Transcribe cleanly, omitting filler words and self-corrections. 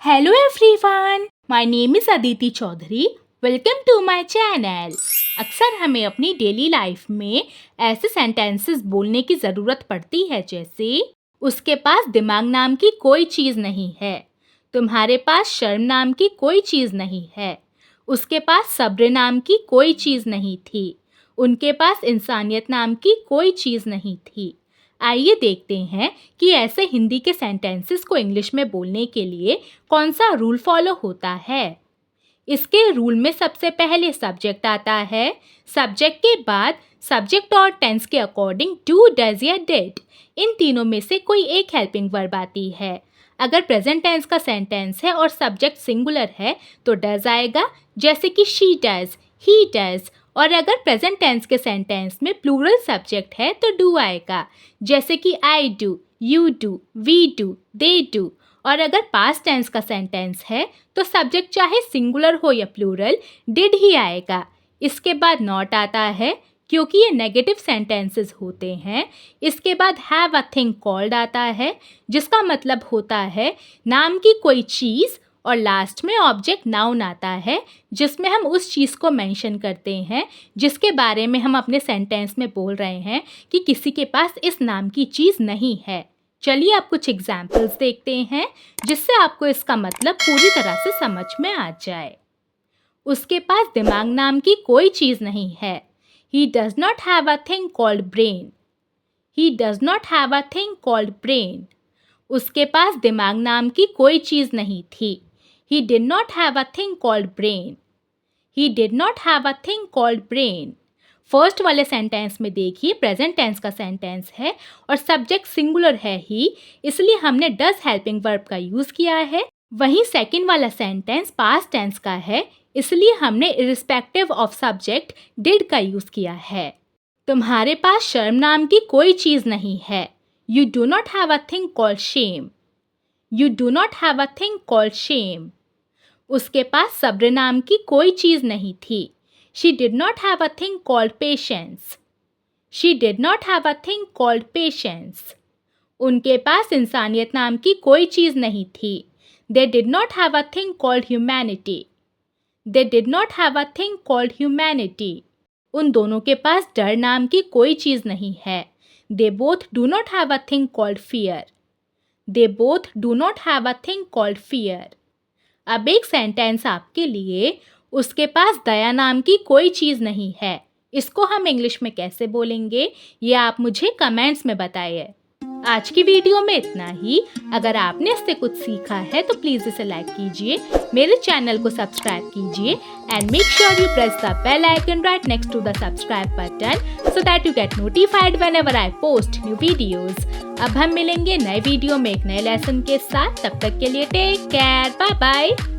Hello everyone, my name is Aditi Chaudhary. Welcome to my channel. अक्सर हमें अपनी daily life में ऐसे सेंटेंसेस बोलने की ज़रूरत पड़ती है जैसे उसके पास दिमाग नाम की कोई चीज़ नहीं है, तुम्हारे पास शर्म नाम की कोई चीज़ नहीं है, उसके पास सब्र नाम की कोई चीज़ नहीं थी, उनके पास इंसानियत नाम की कोई चीज़ नहीं थी। आइए देखते हैं कि ऐसे हिंदी के सेंटेंसेस को इंग्लिश में बोलने के लिए कौन सा रूल फॉलो होता है। इसके रूल में सबसे पहले सब्जेक्ट आता है, सब्जेक्ट के बाद सब्जेक्ट और टेंस के अकॉर्डिंग डू, डज या डिड, इन तीनों में से कोई एक हेल्पिंग वर्ब आती है। अगर प्रेजेंट टेंस का सेंटेंस है और सब्जेक्ट सिंगुलर है तो डज आएगा, जैसे कि शी डज, ही डज। और अगर प्रेजेंट टेंस के सेंटेंस में प्लूरल सब्जेक्ट है तो डू आएगा, जैसे कि I do, you do, we do, they do. और अगर पास्ट टेंस का सेंटेंस है तो सब्जेक्ट चाहे सिंगुलर हो या प्लूरल डिड ही आएगा। इसके बाद नॉट आता है क्योंकि ये नेगेटिव सेंटेंसेस होते हैं। इसके बाद हैव अ थिंग कॉल्ड आता है जिसका मतलब होता है नाम की कोई चीज़, और लास्ट में ऑब्जेक्ट नाउन आता है जिसमें हम उस चीज़ को मेंशन करते हैं जिसके बारे में हम अपने सेंटेंस में बोल रहे हैं कि किसी के पास इस नाम की चीज़ नहीं है। चलिए आप कुछ एग्जाम्पल्स देखते हैं जिससे आपको इसका मतलब पूरी तरह से समझ में आ जाए। उसके पास दिमाग नाम की कोई चीज़ नहीं है। He does not have a thing called brain. He does not have a thing called brain. उसके पास दिमाग नाम की कोई चीज़ नहीं थी। He did not have a thing called brain. He did not have a thing called brain. First वाले sentence में देखिए प्रेजेंट टेंस का सेंटेंस है और सब्जेक्ट सिंगुलर है ही, इसलिए हमने डज हेल्पिंग वर्ब का यूज़ किया है। वहीं सेकंड वाला सेंटेंस पास्ट टेंस का है, इसलिए हमने इरिस्पेक्टिव ऑफ सब्जेक्ट डिड का यूज़ किया है। तुम्हारे पास शर्म नाम की कोई चीज़ नहीं है। You do not have a thing called shame. You do not have a thing called shame. उसके पास सब्र नाम की कोई चीज़ नहीं थी। She did not have a thing called patience. She did not have a thing called patience. उनके पास इंसानियत नाम की कोई चीज़ नहीं थी। They did not have a thing called humanity. They did not have a thing called humanity. उन दोनों के पास डर नाम की कोई चीज़ नहीं है। They both do not have a thing called fear. They both do not have a thing called fear. अब एक सेंटेंस आपके लिए, उसके पास दया नाम की कोई चीज़ नहीं है। इसको हम इंग्लिश में कैसे बोलेंगे ये आप मुझे कमेंट्स में बताइए। आज की वीडियो में इतना ही। अगर आपने इससे कुछ सीखा है तो प्लीज़ इसे लाइक कीजिए, मेरे चैनल को सब्सक्राइब कीजिए and make sure you press the bell icon right next to the subscribe button so that you get notified whenever I post new videos. अब हम मिलेंगे नए वीडियो में एक नए लेसन के साथ। तब तक के लिए टेक केयर, बाय बाय।